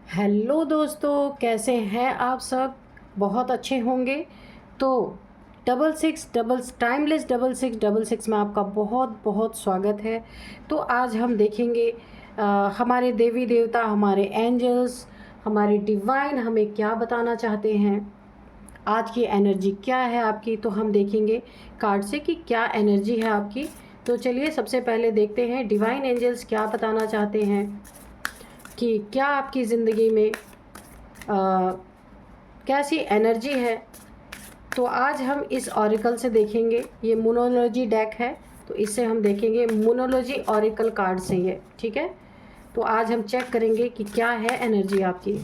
Hello दोस्तों, कैसे हैं आप सब? बहुत अच्छे होंगे। तो टाइमलेस 6666 में आपका बहुत बहुत स्वागत है। तो आज हम देखेंगे हमारे देवी देवता, हमारे एंजल्स, हमारे डिवाइन हमें क्या बताना चाहते हैं। आज की एनर्जी क्या है आपकी, तो हम देखेंगे कार्ड से कि क्या एनर्जी है आपकी। तो चलिए सबसे पहले देखते हैं डिवाइन एंजल्स क्या बताना चाहते हैं कि क्या आपकी ज़िंदगी में कैसी एनर्जी है। तो आज हम इस ऑरिकल से देखेंगे, ये मोनोलॉजी डेक है, तो इससे हम देखेंगे मोनोलॉजी ऑरिकल कार्ड से ये, ठीक है। तो आज हम चेक करेंगे कि क्या है एनर्जी आपकी।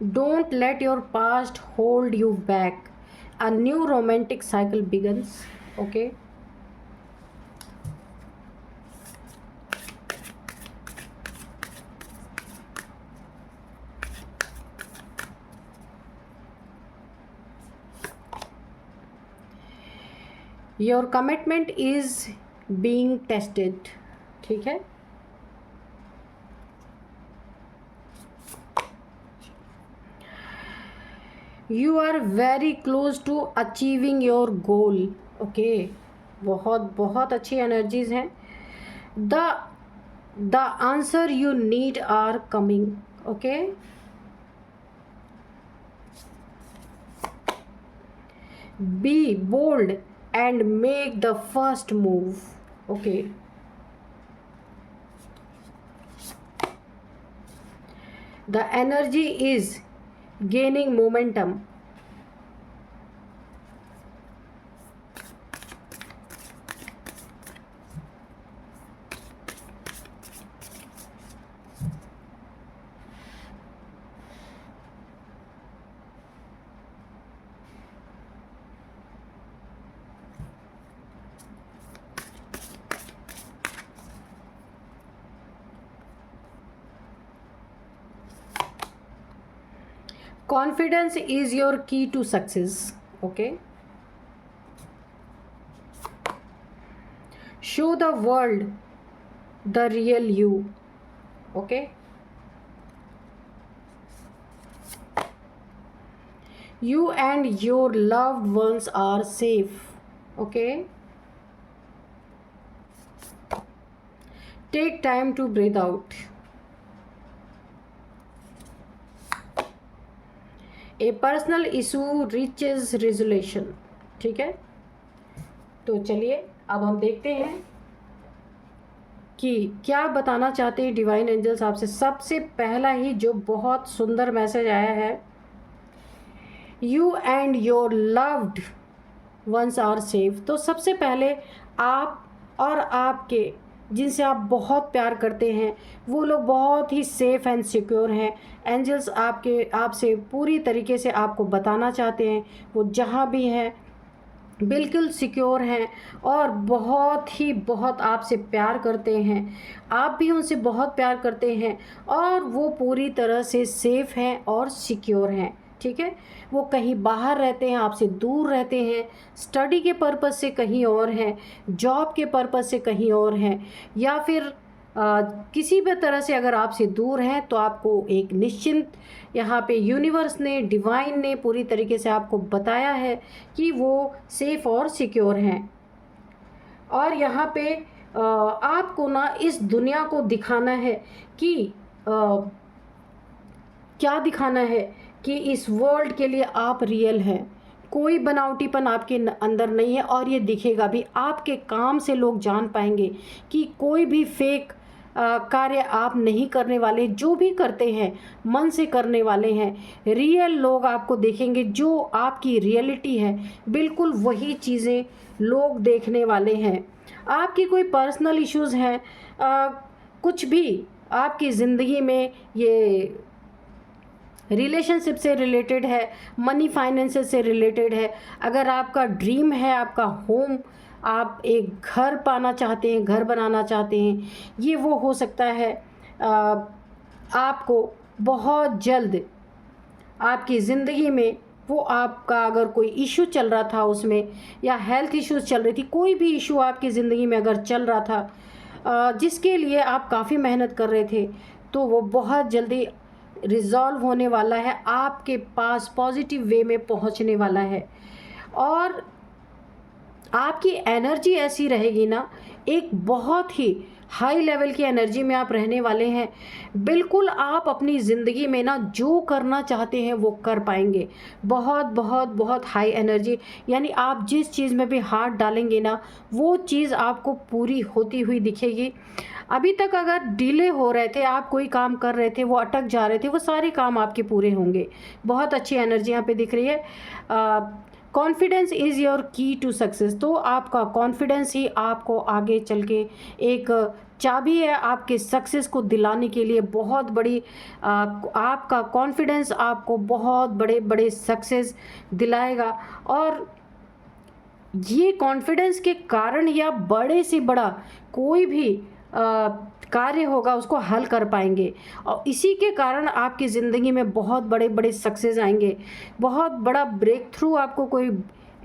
Don't let your past hold you back, a new romantic cycle begins. Okay, your commitment is being tested, ठीक है। You are very close to achieving your goal. Okay, बहुत बहुत अच्छी एनर्जीज हैं। The the answer you need are coming. Okay, be bold and make the first move. Okay, the energy is gaining momentum. Confidence is your key to success. Okay, show the world the real you. Okay, you and your loved ones are safe. Okay, take time to breathe out. A personal issue reaches resolution, ठीक है। तो चलिए अब हम देखते हैं कि क्या बताना चाहते हैं डिवाइन एंजल्स आपसे। सबसे पहला ही जो बहुत सुंदर मैसेज आया है, you and your loved ones are safe. तो सबसे पहले आप और आपके जिनसे आप बहुत प्यार करते हैं वो लोग बहुत ही सेफ़ एंड सिक्योर हैं। एंजल्स आपसे पूरी तरीके से आपको बताना चाहते हैं वो जहाँ भी हैं बिल्कुल सिक्योर हैं और बहुत आपसे प्यार करते हैं। आप भी उनसे बहुत प्यार करते हैं और वो पूरी तरह से सेफ़ हैं और सिक्योर हैं, ठीक है। वो कहीं बाहर रहते हैं, आपसे दूर रहते हैं, स्टडी के पर्पज़ से कहीं और हैं, जॉब के पर्पज़ से कहीं और हैं, या फिर किसी भी तरह से अगर आपसे दूर हैं तो आपको एक निश्चिंत यहाँ पे यूनिवर्स ने, डिवाइन ने पूरी तरीके से आपको बताया है कि वो सेफ़ और सिक्योर हैं। और यहाँ पे आपको ना इस दुनिया को दिखाना है कि क्या दिखाना है कि इस वर्ल्ड के लिए आप रियल हैं। कोई बनावटीपन आपके अंदर नहीं है और ये दिखेगा भी। आपके काम से लोग जान पाएंगे कि कोई भी फेक कार्य आप नहीं करने वाले, जो भी करते हैं मन से करने वाले हैं। रियल लोग आपको देखेंगे, जो आपकी रियलिटी है बिल्कुल वही चीज़ें लोग देखने वाले हैं। आपकी कोई पर्सनल इश्यूज़ हैं, कुछ भी आपकी ज़िंदगी में, ये रिलेशनशिप से रिलेटेड है, मनी फाइनेंसेस से रिलेटेड है, अगर आपका ड्रीम है, आपका होम, आप एक घर पाना चाहते हैं, घर बनाना चाहते हैं, ये वो हो सकता है। आपको बहुत जल्द आपकी ज़िंदगी में वो आपका अगर कोई इशू चल रहा था उसमें, या हेल्थ इश्यूज़ चल रही थी, कोई भी इशू आपकी ज़िंदगी में अगर चल रहा था जिसके लिए आप काफ़ी मेहनत कर रहे थे, तो वो बहुत जल्दी रिज़ॉल्व होने वाला है, आपके पास पॉजिटिव वे में पहुंचने वाला है। और आपकी एनर्जी ऐसी रहेगी ना, एक बहुत ही हाई लेवल की एनर्जी में आप रहने वाले हैं। बिल्कुल आप अपनी ज़िंदगी में ना जो करना चाहते हैं वो कर पाएंगे। बहुत बहुत बहुत हाई एनर्जी, यानी आप जिस चीज़ में भी हाथ डालेंगे ना, वो चीज़ आपको पूरी होती हुई दिखेगी। अभी तक अगर डिले हो रहे थे, आप कोई काम कर रहे थे, वो अटक जा रहे थे, वो सारे काम आपके पूरे होंगे। बहुत अच्छी एनर्जी यहाँ पे दिख रही है। कॉन्फिडेंस इज़ योर की टू सक्सेस। तो आपका कॉन्फिडेंस ही आपको आगे चल के एक चाबी है आपके सक्सेस को दिलाने के लिए। बहुत बड़ी आपका कॉन्फिडेंस आपको बहुत बड़े बड़े सक्सेस दिलाएगा। और ये कॉन्फिडेंस के कारण ही आप बड़े से बड़ा कोई भी कार्य होगा उसको हल कर पाएंगे। और इसी के कारण आपकी ज़िंदगी में बहुत बड़े बड़े सक्सेस आएंगे। बहुत बड़ा ब्रेक थ्रू आपको कोई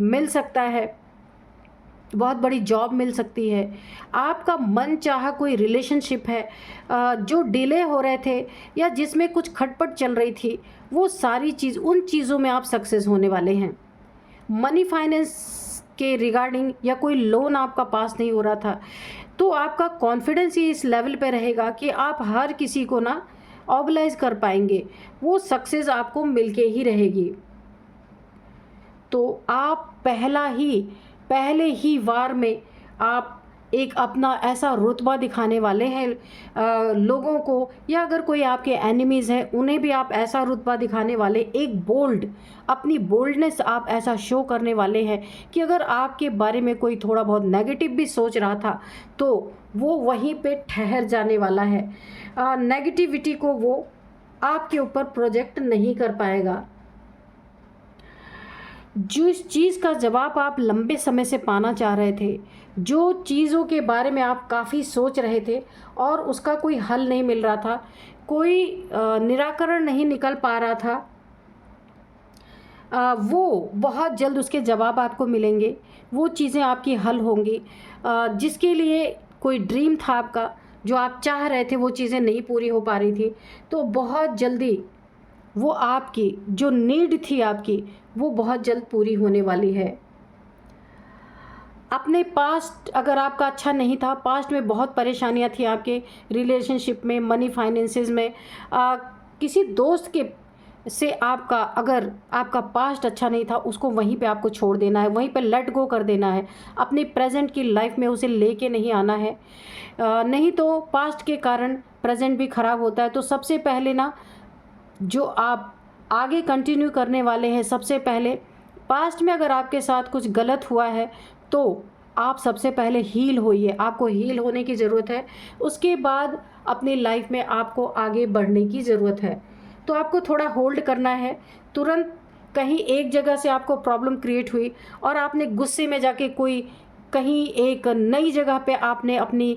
मिल सकता है, बहुत बड़ी जॉब मिल सकती है। आपका मन चाहा कोई रिलेशनशिप है जो डिले हो रहे थे या जिसमें कुछ खटपट चल रही थी, वो सारी चीज़, उन चीज़ों में आप सक्सेस होने वाले हैं। मनी फाइनेंस के रिगार्डिंग या कोई लोन आपका पास नहीं हो रहा था, तो आपका कॉन्फिडेंस ही इस लेवल पे रहेगा कि आप हर किसी को ना ऑर्गेनाइज कर पाएंगे। वो सक्सेस आपको मिलके ही रहेगी। तो आप पहले ही वार में आप एक अपना ऐसा रुतबा दिखाने वाले हैं लोगों को, या अगर कोई आपके एनिमीज़ हैं उन्हें भी आप ऐसा रुतबा दिखाने वाले, एक अपनी बोल्डनेस आप ऐसा शो करने वाले हैं कि अगर आपके बारे में कोई थोड़ा बहुत नेगेटिव भी सोच रहा था तो वो वहीं पे ठहर जाने वाला है। नेगेटिविटी को वो आपके ऊपर प्रोजेक्ट नहीं कर पाएगा। जिस चीज़ का जवाब आप लंबे समय से पाना चाह रहे थे, जो चीज़ों के बारे में आप काफ़ी सोच रहे थे और उसका कोई हल नहीं मिल रहा था, कोई निराकरण नहीं निकल पा रहा था, वो बहुत जल्द उसके जवाब आपको मिलेंगे। वो चीज़ें आपकी हल होंगी। जिसके लिए कोई ड्रीम था आपका, जो आप चाह रहे थे, वो चीज़ें नहीं पूरी हो पा रही थी, तो बहुत जल्दी वो आपकी जो नीड थी आपकी, वो बहुत जल्द पूरी होने वाली है। अपने पास्ट अगर आपका अच्छा नहीं था, पास्ट में बहुत परेशानियां थी आपके रिलेशनशिप में, मनी फाइनेंसेस में, किसी दोस्त के से अगर आपका पास्ट अच्छा नहीं था, उसको वहीं पे आपको छोड़ देना है, वहीं पे लेट गो कर देना है। अपनी प्रेजेंट की लाइफ में उसे लेके नहीं आना है, नहीं तो पास्ट के कारण प्रेजेंट भी ख़राब होता है। तो सबसे पहले ना, जो आप आगे कंटिन्यू करने वाले हैं, सबसे पहले पास्ट में अगर आपके साथ कुछ गलत हुआ है तो आप सबसे पहले हील होइए। आपको हील होने की ज़रूरत है। उसके बाद अपनी लाइफ में आपको आगे बढ़ने की ज़रूरत है। तो आपको थोड़ा होल्ड करना है। तुरंत कहीं एक जगह से आपको प्रॉब्लम क्रिएट हुई और आपने गुस्से में जाके कहीं एक नई जगह पे आपने अपनी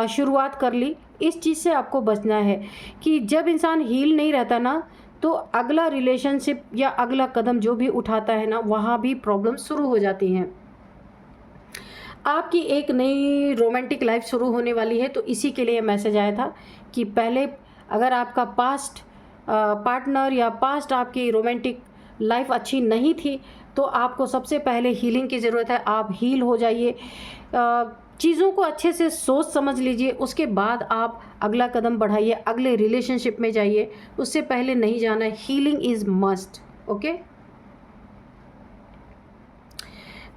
शुरुआत कर ली। इस चीज़ से आपको बचना है कि जब इंसान हील नहीं रहता ना, तो अगला रिलेशनशिप या अगला कदम जो भी उठाता है ना, वहाँ भी प्रॉब्लम शुरू हो जाती हैं। आपकी एक नई रोमांटिक लाइफ शुरू होने वाली है। तो इसी के लिए मैसेज आया था कि पहले अगर आपका पास्ट पार्टनर या पास्ट आपकी रोमांटिक लाइफ अच्छी नहीं थी, तो आपको सबसे पहले हीलिंग की ज़रूरत है। आप हील हो जाइए, चीज़ों को अच्छे से सोच समझ लीजिए, उसके बाद आप अगला कदम बढ़ाइए, अगले रिलेशनशिप में जाइए। उससे पहले नहीं जाना है। Healing is must. ओके,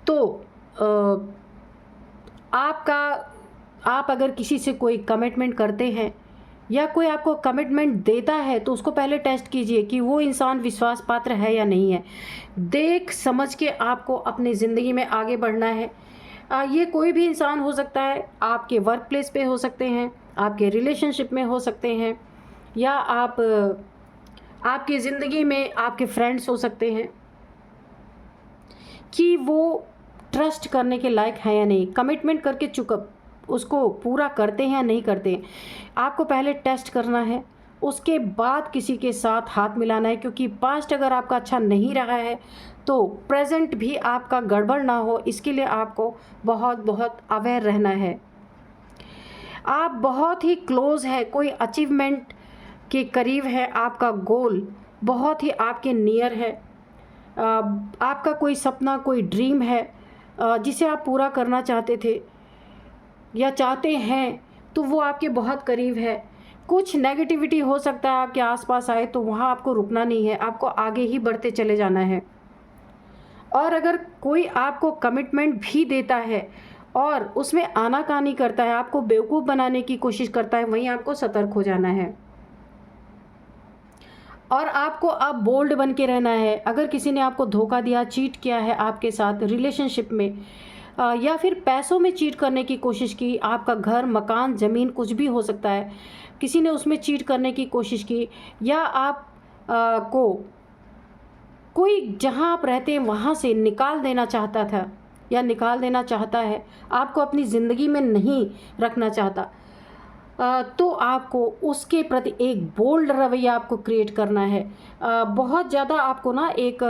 तो आप अगर किसी से कोई कमिटमेंट करते हैं या कोई आपको कमिटमेंट देता है, तो उसको पहले टेस्ट कीजिए कि वो इंसान विश्वास पात्र है या नहीं है। देख समझ के आपको अपनी ज़िंदगी में आगे बढ़ना है। ये कोई भी इंसान हो सकता है, आपके वर्क प्लेस पे हो सकते हैं, आपके रिलेशनशिप में हो सकते हैं, या आपकी ज़िंदगी में आपके फ्रेंड्स हो सकते हैं, कि वो ट्रस्ट करने के लायक है या नहीं। कमिटमेंट करके उसको पूरा करते हैं या नहीं करते, आपको पहले टेस्ट करना है। उसके बाद किसी के साथ हाथ मिलाना है, क्योंकि पास्ट अगर आपका अच्छा नहीं रहा है तो प्रेजेंट भी आपका गड़बड़ ना हो, इसके लिए आपको बहुत बहुत अवेयर रहना है। आप बहुत ही क्लोज़ है, कोई अचीवमेंट के करीब है, आपका गोल बहुत ही आपके नियर है। आपका कोई सपना, कोई ड्रीम है जिसे आप पूरा करना चाहते थे या चाहते हैं, तो वो आपके बहुत करीब है। कुछ नेगेटिविटी हो सकता है आपके आसपास आए, तो वहाँ आपको रुकना नहीं है, आपको आगे ही बढ़ते चले जाना है। और अगर कोई आपको कमिटमेंट भी देता है और उसमें आनाकानी करता है, आपको बेवकूफ़ बनाने की कोशिश करता है, वहीं आपको सतर्क हो जाना है। और आपको अब बोल्ड बन के रहना है। अगर किसी ने आपको धोखा दिया, चीट किया है आपके साथ रिलेशनशिप में, या फिर पैसों में चीट करने की कोशिश की, आपका घर, मकान, ज़मीन कुछ भी हो सकता है, किसी ने उसमें चीट करने की कोशिश की, या आप को कोई जहाँ आप रहते हैं वहाँ से निकाल देना चाहता था या निकाल देना चाहता है, आपको अपनी ज़िंदगी में नहीं रखना चाहता, तो आपको उसके प्रति एक बोल्ड रवैया आपको क्रिएट करना है। बहुत ज़्यादा आपको ना एक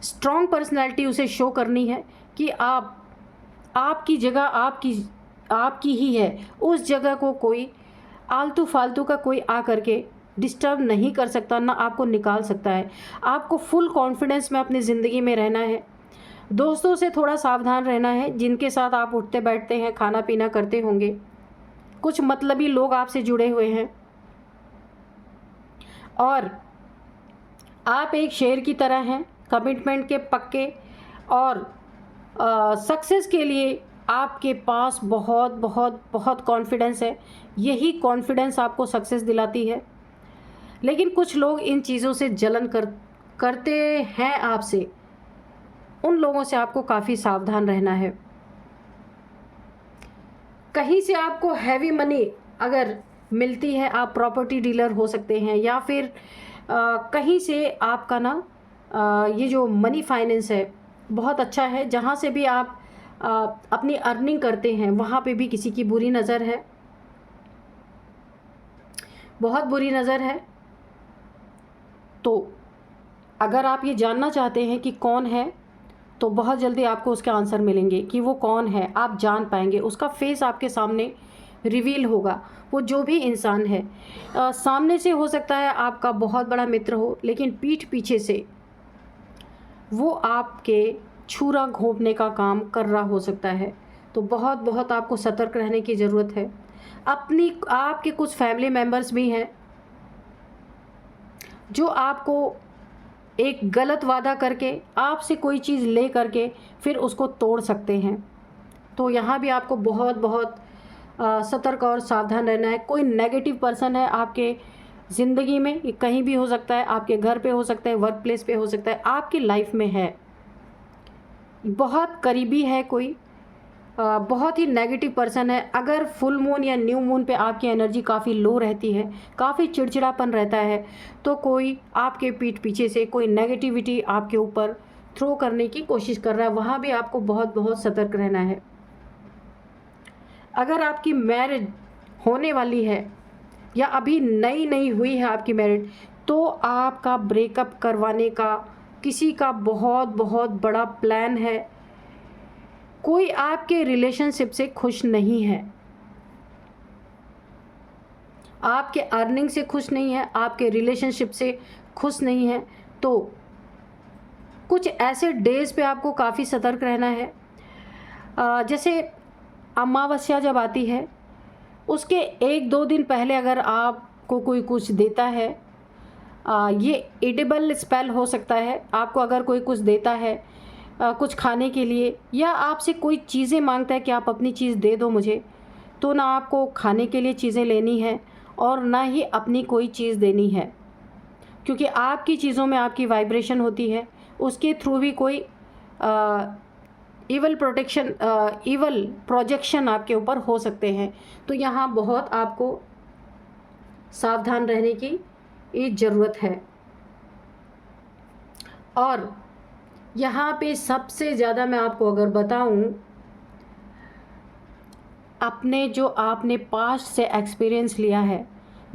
स्ट्रॉन्ग पर्सनैलिटी उसे शो करनी है कि आपकी जगह आपकी ही है। उस जगह को कोई आलतू फालतू का कोई आ करके डिस्टर्ब नहीं कर सकता, ना आपको निकाल सकता है। आपको फुल कॉन्फिडेंस में अपनी ज़िंदगी में रहना है। दोस्तों से थोड़ा सावधान रहना है, जिनके साथ आप उठते बैठते हैं, खाना पीना करते होंगे। कुछ मतलबी लोग आपसे जुड़े हुए हैं और आप एक शेर की तरह हैं, कमिटमेंट के पक्के। और सक्सेस के लिए आपके पास बहुत बहुत बहुत कॉन्फिडेंस है। यही कॉन्फिडेंस आपको सक्सेस दिलाती है। लेकिन कुछ लोग इन चीज़ों से जलन करते हैं आपसे, उन लोगों से आपको काफ़ी सावधान रहना है। कहीं से आपको हैवी मनी अगर मिलती है, आप प्रॉपर्टी डीलर हो सकते हैं, या फिर कहीं से आपका ना ये जो मनी फाइनेंस है बहुत अच्छा है, जहाँ से भी आप अपनी अर्निंग करते हैं वहाँ पे भी किसी की बुरी नज़र है, बहुत बुरी नज़र है। तो अगर आप ये जानना चाहते हैं कि कौन है, तो बहुत जल्दी आपको उसके आंसर मिलेंगे कि वो कौन है। आप जान पाएंगे, उसका फेस आपके सामने रिवील होगा। वो जो भी इंसान है, सामने से हो सकता है आपका बहुत बड़ा मित्र हो, लेकिन पीठ पीछे से वो आपके छुरा घोंपने का काम कर रहा हो सकता है। तो बहुत बहुत आपको सतर्क रहने की ज़रूरत है। आपके कुछ फैमिली मेम्बर्स भी हैं जो आपको एक गलत वादा करके आपसे कोई चीज़ ले करके फिर उसको तोड़ सकते हैं। तो यहाँ भी आपको बहुत बहुत सतर्क और सावधान रहना है। कोई नेगेटिव पर्सन है आपके ज़िंदगी में, ये कहीं भी हो सकता है, आपके घर पे हो सकता है, वर्क प्लेस पे हो सकता है, आपकी लाइफ में है, बहुत करीबी है कोई, बहुत ही नेगेटिव पर्सन है। अगर फुल मून या न्यू मून पे आपकी एनर्जी काफ़ी लो रहती है, काफ़ी चिड़चिड़ापन रहता है, तो कोई आपके पीठ पीछे से कोई नेगेटिविटी आपके ऊपर थ्रो करने की कोशिश कर रहा है, वहाँ भी आपको बहुत बहुत सतर्क रहना है। अगर आपकी मैरिज होने वाली है या अभी नई नई हुई है आपकी मैरिज, तो आपका ब्रेकअप करवाने का किसी का बहुत बहुत बड़ा प्लान है। कोई आपके रिलेशनशिप से खुश नहीं है, आपके अर्निंग से खुश नहीं है, आपके रिलेशनशिप से खुश नहीं है। तो कुछ ऐसे डेज़ पे आपको काफ़ी सतर्क रहना है। जैसे अमावस्या जब आती है, उसके 1-2 दिन पहले अगर आपको कोई कुछ देता है, ये एडिबल स्पेल हो सकता है। आपको अगर कोई कुछ देता है कुछ खाने के लिए, या आपसे कोई चीज़ें मांगता है कि आप अपनी चीज़ दे दो मुझे, तो ना आपको खाने के लिए चीज़ें लेनी है और ना ही अपनी कोई चीज़ देनी है, क्योंकि आपकी चीज़ों में आपकी वाइब्रेशन होती है। उसके थ्रू भी कोई इवल प्रोजेक्शन आपके ऊपर हो सकते हैं। तो यहाँ बहुत आपको सावधान रहने की ज़रूरत है। और यहाँ पे सबसे ज़्यादा मैं आपको अगर बताऊँ, आपने पास्ट से एक्सपीरियंस लिया है,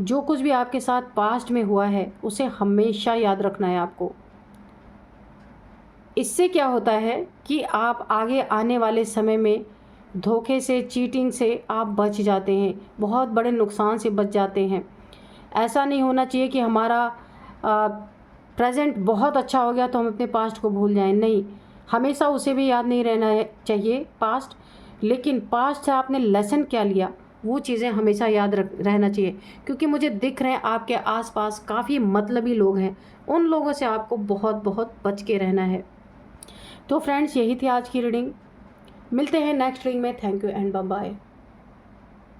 जो कुछ भी आपके साथ पास्ट में हुआ है, उसे हमेशा याद रखना है आपको। इससे क्या होता है कि आप आगे आने वाले समय में धोखे से, चीटिंग से आप बच जाते हैं, बहुत बड़े नुकसान से बच जाते हैं। ऐसा नहीं होना चाहिए कि हमारा प्रेजेंट बहुत अच्छा हो गया तो हम अपने पास्ट को भूल जाएं। नहीं, हमेशा उसे भी याद नहीं रहना चाहिए पास्ट, लेकिन पास्ट से आपने लेसन क्या लिया वो चीज़ें हमेशा याद रहना चाहिए। क्योंकि मुझे दिख रहे हैं आपके आसपास काफ़ी मतलबी लोग हैं, उन लोगों से आपको बहुत बहुत बच के रहना है। तो फ्रेंड्स, यही थी आज की रीडिंग। मिलते हैं नेक्स्ट रीडिंग में। Thank you and bye bye.